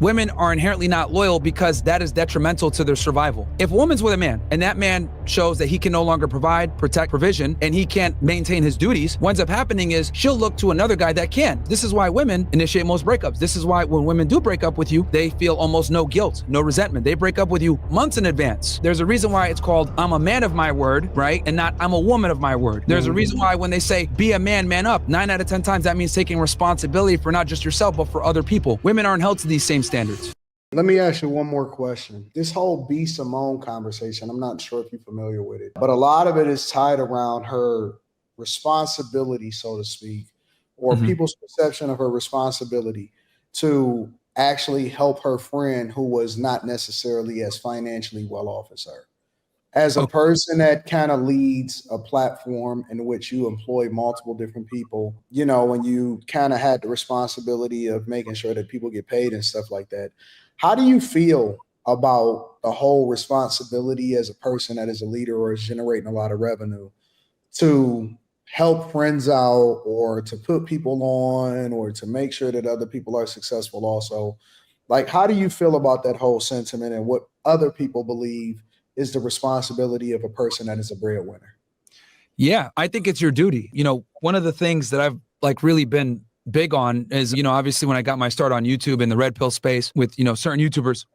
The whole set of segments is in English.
Women are inherently not loyal because that is detrimental to their survival. If a woman's with a man and that man shows that he can no longer provide, protect, provision, and he can't maintain his duties, what ends up happening is she'll look to another guy that can. This is why women initiate most breakups. This is why when women do break up with you, they feel almost no guilt, no resentment. They break up with you months in advance. There's a reason why it's called I'm a man of my word, right? And not I'm a woman of my word. There's a reason why when they say be a man, man up, 9 out of 10 times that means taking responsibility for not just yourself, but for other people. Women aren't held to these same standards. Let me ask you one more question. This whole B. Simone conversation, I'm not sure if you're familiar with it, but a lot of it is tied around her responsibility, so to speak, or people's perception of her responsibility to actually help her friend who was not necessarily as financially well off as her. As a person that kind of leads a platform in which you employ multiple different people, you know, when you kind of had the responsibility of making sure that people get paid and stuff like that, how do you feel about the whole responsibility as a person that is a leader or is generating a lot of revenue to help friends out or to put people on or to make sure that other people are successful also? Like, how do you feel about that whole sentiment and what other people believe is the responsibility of a person that is a breadwinner? Yeah, I think it's your duty. You know, one of the things that I've like really been big on is, you know, obviously when I got my start on YouTube in the red pill space with, you know, certain YouTubers,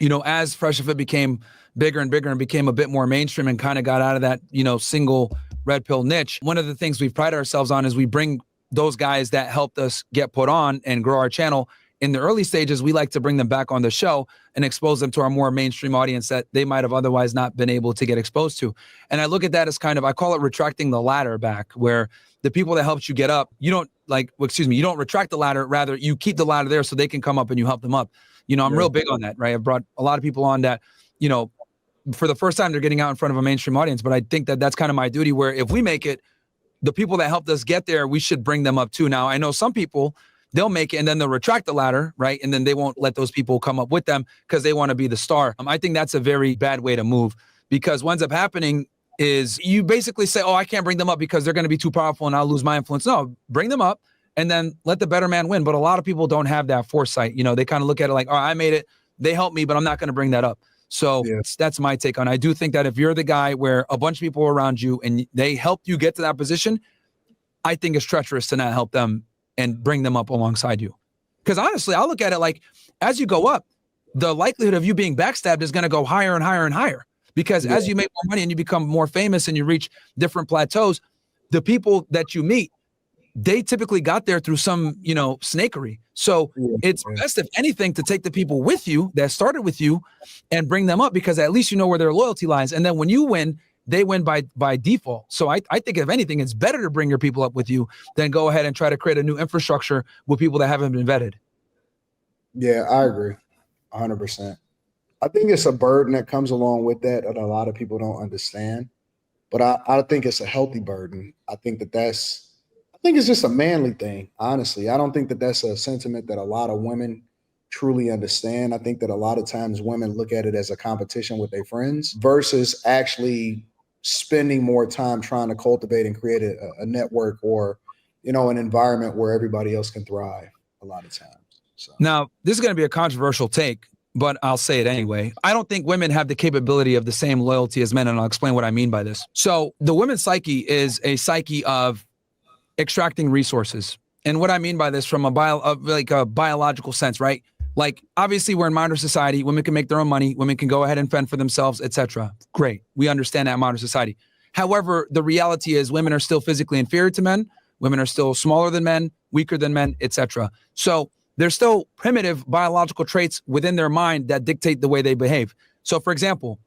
you know, as Fresh Fit became bigger and bigger and became a bit more mainstream and kind of got out of that, you know, single red pill niche. One of the things we've prided ourselves on is we bring those guys that helped us get put on and grow our channel in the early stages. We like to bring them back on the show and expose them to our more mainstream audience that they might have otherwise not been able to get exposed to. And I look at that as kind of, I call it retracting the ladder back, where the people that helped you get up, you don't you don't retract the ladder, rather you keep the ladder there so they can come up and you help them up. You know, I'm real big on that, right? I've brought a lot of people on that, you know, for the first time they're getting out in front of a mainstream audience, but I think that that's kind of my duty, where if we make it, the people that helped us get there, we should bring them up too. Now, I know some people, they'll make it and then they'll retract the ladder, right? And then they won't let those people come up with them because they want to be the star. I think that's a very bad way to move, because what ends up happening is you basically say, oh, I can't bring them up because they're going to be too powerful and I'll lose my influence. No, bring them up and then let the better man win. But a lot of people don't have that foresight. You know, they kind of look at it like, oh, I made it, they helped me, but I'm not going to bring that up. So that's my take on it. I do think that if you're the guy where a bunch of people are around you and they helped you get to that position, I think it's treacherous to not help them and bring them up alongside you. Because honestly, I'll look at it like, as you go up, the likelihood of you being backstabbed is going to go higher and higher and higher. Because as you make more money and you become more famous and you reach different plateaus, the people that you meet, they typically got there through some, you know, snakery. So it's best, if anything, to take the people with you that started with you and bring them up, because at least you know where their loyalty lies. And then when you win, they win by default. So I think if anything, it's better to bring your people up with you than go ahead and try to create a new infrastructure with people that haven't been vetted. Yeah, I agree 100%. I think it's a burden that comes along with that a lot of people don't understand, but I think it's a healthy burden. I think it's just a manly thing. Honestly, I don't think that that's a sentiment that a lot of women truly understand. I think that a lot of times women look at it as a competition with their friends versus actually spending more time trying to cultivate and create a network or, you know, an environment where everybody else can thrive a lot of times. So. Now, this is going to be a controversial take, but I'll say it anyway. I don't think women have the capability of the same loyalty as men, and I'll explain what I mean by this. So the women's psyche is a psyche of extracting resources. And what I mean by this from a biological sense, right? Like, obviously we're in modern society. Women can make their own money. Women can go ahead and fend for themselves, etc. Great. We understand that in modern society. However, the reality is women are still physically inferior to men. Women are still smaller than men, weaker than men, etc. So there's still primitive biological traits within their mind that dictate the way they behave. So for example,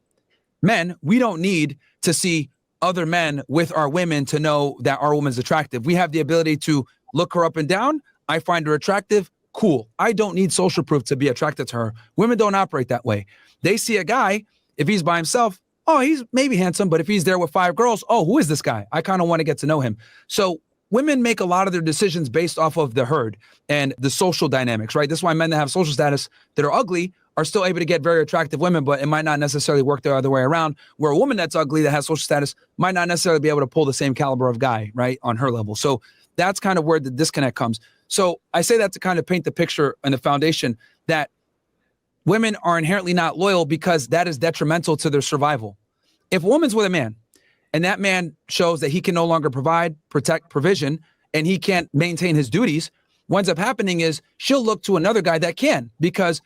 men, we don't need to see other men with our women to know that our woman's attractive. We have the ability to look her up and down. I find her attractive. Cool. I don't need social proof to be attracted to her. Women don't operate that way. They see a guy, if he's by himself, oh, he's maybe handsome, but if he's there with 5 girls, oh, who is this guy? I kind of want to get to know him. So women make a lot of their decisions based off of the herd and the social dynamics, right? That's why men that have social status that are ugly are still able to get very attractive women, but it might not necessarily work the other way around, where a woman that's ugly that has social status might not necessarily be able to pull the same caliber of guy, right, on her level. So that's kind of where the disconnect comes. So I say that to kind of paint the picture and the foundation that women are inherently not loyal because that is detrimental to their survival. If a woman's with a man and that man shows that he can no longer provide, protect, provision, and he can't maintain his duties, what ends up happening is she'll look to another guy that can, because,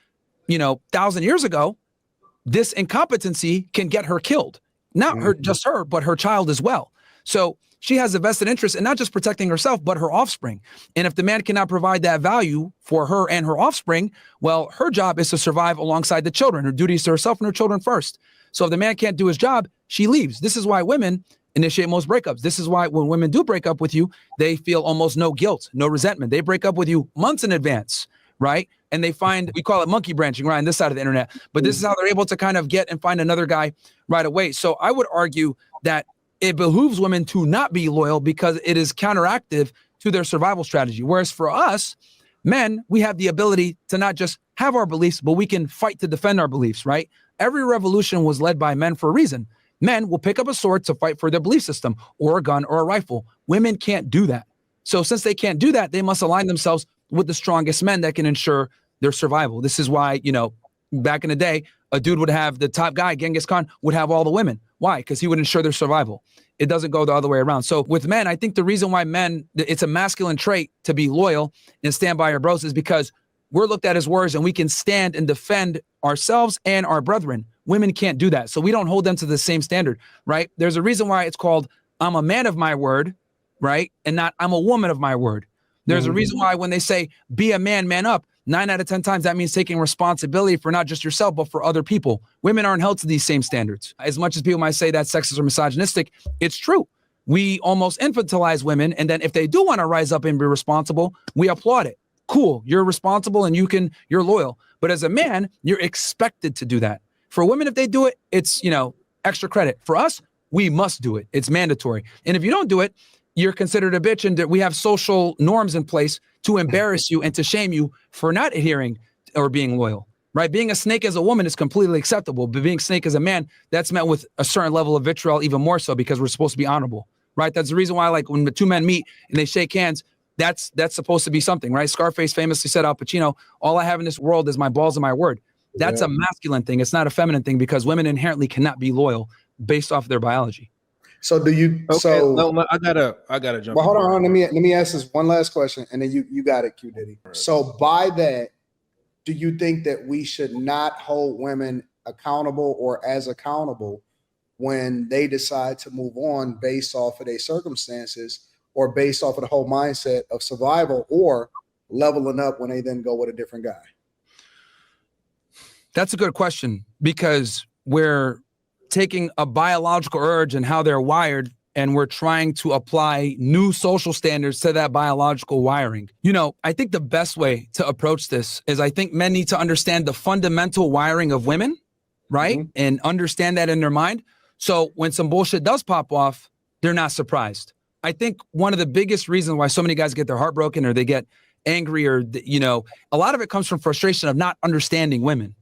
1,000 years ago, this incompetency can get her killed. Not just her, but her child as well. So she has a vested interest in not just protecting herself, but her offspring. And if the man cannot provide that value for her and her offspring, well, her job is to survive alongside the children. Her duty is to herself and her children first. So if the man can't do his job, she leaves. This is why women initiate most breakups. This is why when women do break up with you, they feel almost no guilt, no resentment. They break up with you months in advance, right? And they find, we call it monkey branching, right, on this side of the internet. But this is how they're able to kind of get and find another guy right away. So I would argue that it behooves women to not be loyal because it is counteractive to their survival strategy. Whereas for us, men, we have the ability to not just have our beliefs, but we can fight to defend our beliefs, right? Every revolution was led by men for a reason. Men will pick up a sword to fight for their belief system, or a gun or a rifle. Women can't do that. So since they can't do that, they must align themselves with the strongest men that can ensure their survival. This is why, back in the day, a dude would have the top guy, Genghis Khan, would have all the women. Why? Because he would ensure their survival. It doesn't go the other way around. So with men, I think the reason why men, it's a masculine trait to be loyal and stand by your bros is because we're looked at as warriors and we can stand and defend ourselves and our brethren. Women can't do that. So we don't hold them to the same standard, right? There's a reason why it's called, I'm a man of my word, right? And not, I'm a woman of my word. There's a reason why when they say, be a man, man up, 9 out of 10 times, that means taking responsibility for not just yourself, but for other people. Women aren't held to these same standards. As much as people might say that sexist or misogynistic, it's true. We almost infantilize women. And then if they do want to rise up and be responsible, we applaud it. Cool. You're responsible and you're loyal. But as a man, you're expected to do that. For women, if they do it, it's, extra credit. For us, we must do it. It's mandatory. And if you don't do it, you're considered a bitch, and we have social norms in place to embarrass you and to shame you for not adhering or being loyal, right? Being a snake as a woman is completely acceptable, but being a snake as a man, that's met with a certain level of vitriol, even more so because we're supposed to be honorable, right? That's the reason why, like, when the two men meet and they shake hands, that's supposed to be something, right? Scarface famously said, Al Pacino, all I have in this world is my balls and my word. That's a masculine thing. It's not a feminine thing because women inherently cannot be loyal based off their biology. So do you? Okay, so no, I gotta jump. Well, hold on. Let me ask this one last question, and then you got it, Q Diddy. Right. So by that, do you think that we should not hold women accountable or as accountable when they decide to move on based off of their circumstances or based off of the whole mindset of survival or leveling up when they then go with a different guy? That's a good question because we're taking a biological urge and how they're wired, and we're trying to apply new social standards to that biological wiring. I think the best way to approach this is I think men need to understand the fundamental wiring of women, right? Mm-hmm. And understand that in their mind. So when some bullshit does pop off, they're not surprised. I think one of the biggest reasons why so many guys get their heart broken or they get angry or, a lot of it comes from frustration of not understanding women.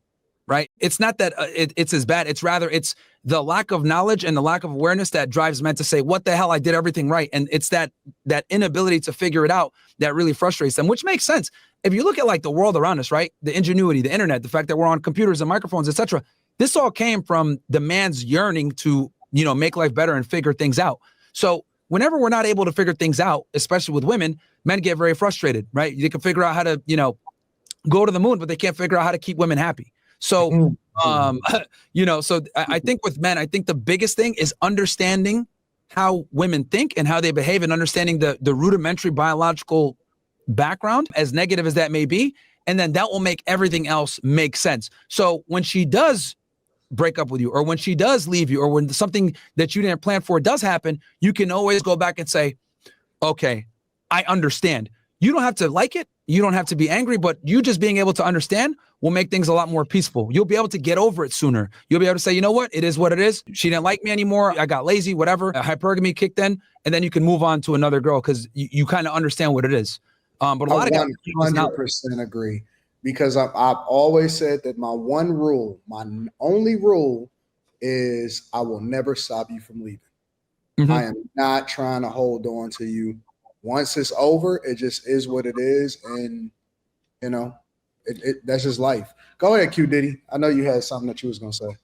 Right. It's not that it's as bad. It's rather it's the lack of knowledge and the lack of awareness that drives men to say, what the hell? I did everything right. And it's that inability to figure it out that really frustrates them, which makes sense. If you look at like the world around us, right, the ingenuity, the internet, the fact that we're on computers and microphones, etc. This all came from the man's yearning to, make life better and figure things out. So whenever we're not able to figure things out, especially with women, men get very frustrated. Right. You can figure out how to, go to the moon, but they can't figure out how to keep women happy. So, so I think with men, I think the biggest thing is understanding how women think and how they behave and understanding the rudimentary biological background, as negative as that may be. And then that will make everything else make sense. So when she does break up with you or when she does leave you or when something that you didn't plan for does happen, you can always go back and say, okay, I understand. You don't have to like it. You don't have to be angry, but you just being able to understand will make things a lot more peaceful. You'll be able to get over it sooner. You'll be able to say, you know what? It is what it is. She didn't like me anymore. I got lazy, whatever. Hypergamy kicked in. And then you can move on to another girl because you kind of understand what it is. But a lot of guys 100% agree because I've always said that my one rule, my only rule is I will never stop you from leaving. Mm-hmm. I am not trying to hold on to you. Once it's over, it just is what it is. And, That's just life. Go ahead, Q Diddy. I know you had something that you was gonna say.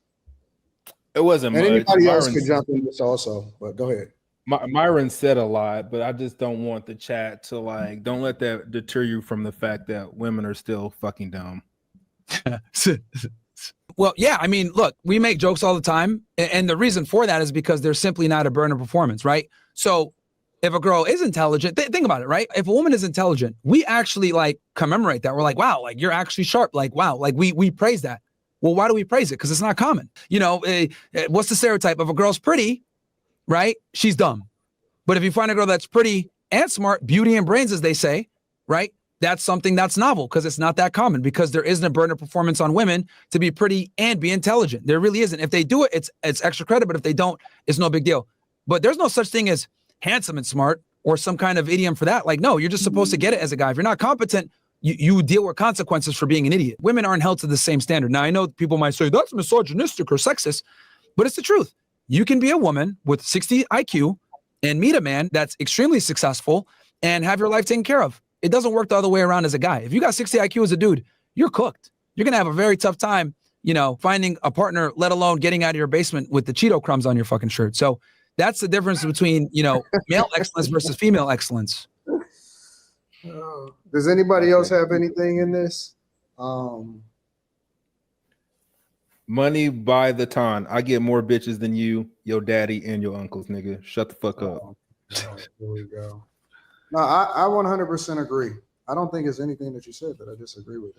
It wasn't And much. anybody else could jump in this also, but go ahead. Myron said a lot, but I just don't want the chat to like. Don't let that deter you from the fact that women are still fucking dumb. Well, yeah, I mean, look, we make jokes all the time. And the reason for that is because they're simply not a burner performance, right? So if a girl is intelligent, think about it, right? If a woman is intelligent, we actually like commemorate that. We're like, wow, like you're actually sharp. Like, wow, like we praise that. Well, why do we praise it? Because it's not common. You know, what's the stereotype? If a girl's pretty, right, she's dumb. But if you find a girl that's pretty and smart, beauty and brains, as they say, right? That's something that's novel because it's not that common, because there isn't a burden of performance on women to be pretty and be intelligent. There really isn't. If they do it, it's extra credit, but if they don't, it's no big deal. But there's no such thing as handsome and smart or some kind of idiom for that. Like, no, you're just supposed to get it as a guy. If you're not competent, you deal with consequences for being an idiot. Women aren't held to the same standard. Now, I know people might say that's misogynistic or sexist, but it's the truth. You can be a woman with 60 IQ and meet a man that's extremely successful and have your life taken care of. It doesn't work the other way around as a guy. If you got 60 IQ as a dude, you're cooked. You're going to have a very tough time, you know, finding a partner, let alone getting out of your basement with the Cheeto crumbs on your fucking shirt. So that's the difference between, you know, male excellence versus female excellence. Does anybody else have anything in this? Money by the ton. I get more bitches than you, your daddy, and your uncles, nigga. Shut the fuck up. Here we go. No, I 100% agree. I don't think it's anything that you said that I disagree with.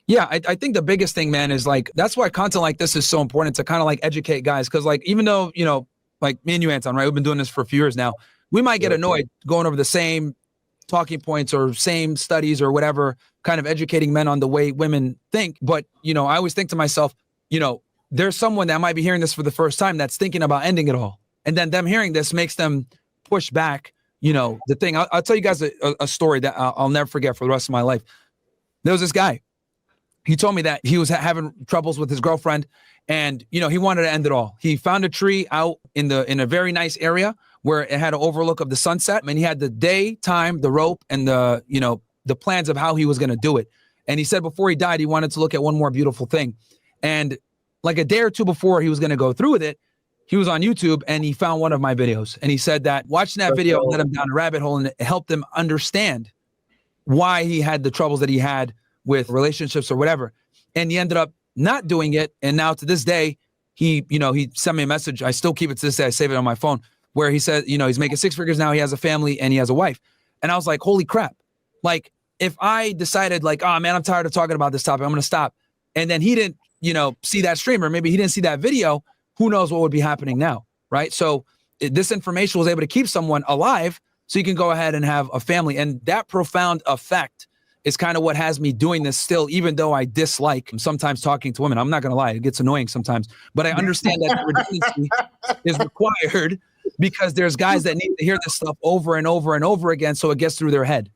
Yeah, I think the biggest thing, man, is like, that's why content like this is so important to kind of like educate guys. Cause like, even though, you know, like me and you, Anton, right? We've been doing this for a few years now. We might get annoyed going over the same talking points or same studies or whatever, kind of educating men on the way women think. But, you know, I always think to myself, you know, there's someone that might be hearing this for the first time that's thinking about ending it all. And then them hearing this makes them push back, you know, the thing. I'll tell you guys a story that I'll never forget for the rest of my life. There was this guy. He told me that he was having troubles with his girlfriend and, you know, he wanted to end it all. He found a tree out in a very nice area where it had an overlook of the sunset. And he had the day, time, the rope, and the, you know, the plans of how he was going to do it. And he said before he died, he wanted to look at one more beautiful thing. And like a day or two before he was going to go through with it, he was on YouTube and he found one of my videos. And he said that watching that video led him down a rabbit hole and it helped him understand why he had the troubles that he had with relationships or whatever. And he ended up not doing it. And now to this day, he sent me a message. I still keep it to this day. I save it on my phone where he said, you know, he's making 6 figures now. He has a family and he has a wife. And I was like, holy crap. Like if I decided like, oh man, I'm tired of talking about this topic, I'm going to stop. And then he didn't, you know, see that stream, or maybe he didn't see that video. Who knows what would be happening now, right? So this information was able to keep someone alive so you can go ahead and have a family. And that profound effect is kind of what has me doing this still, even though I dislike sometimes talking to women. I'm not going to lie, it gets annoying sometimes. But I understand that redundancy is required because there's guys that need to hear this stuff over and over and over again so it gets through their head.